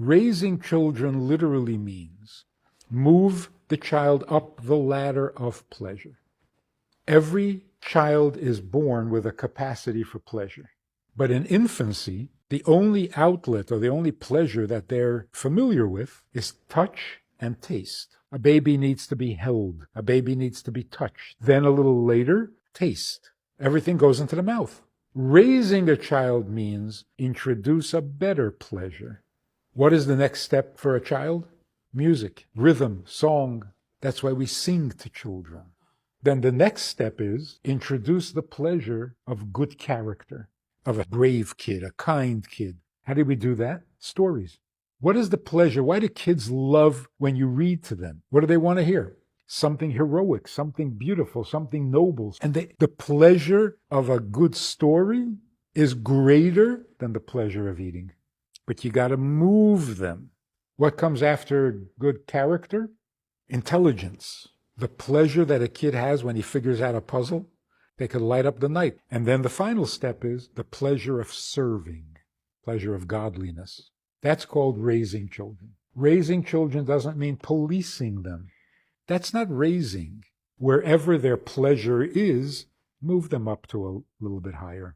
Raising children literally means move the child up the ladder of pleasure. Every child is born with a capacity for pleasure. But in infancy, the only outlet or the only pleasure that they're familiar with is touch and taste. A baby needs to be held. A baby needs to be touched. Then a little later, taste. Everything goes into the mouth. Raising a child means introduce a better pleasure. What is the next step for a child? Music, rhythm, song. That's why we sing to children. Then the next step is introduce the pleasure of good character, of a brave kid, a kind kid. How do we do that? Stories. What is the pleasure? Why do kids love when you read to them? What do they want to hear? Something heroic, something beautiful, something noble. And the pleasure of a good story is greater than the pleasure of eating. But you got to move them. What comes after good character? Intelligence. The pleasure that a kid has when he figures out a puzzle, they could light up the night. And then the final step is the pleasure of serving, pleasure of godliness. That's called raising children. Raising children doesn't mean policing them. That's not raising. Wherever their pleasure is, move them up to a little bit higher.